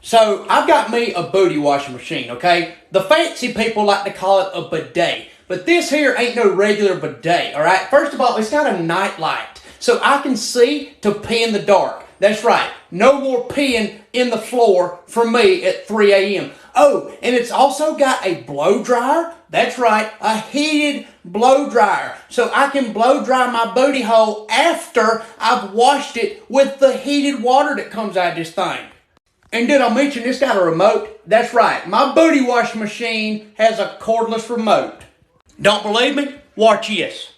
So I've got me a booty washing machine, okay? The fancy people like to call it a bidet. But this here ain't no regular bidet, all right? First of all, it's got a night light, so I can see to pee in the dark. That's right, no more peeing in the floor for me at 3 a.m. Oh, and it's also got a blow dryer. That's right, a heated blow dryer. So I can blow dry my booty hole after I've washed it with the heated water that comes out of this thing. And did I mention it's got a remote? That's right, my booty wash machine has a cordless remote. Don't believe me? Watch this.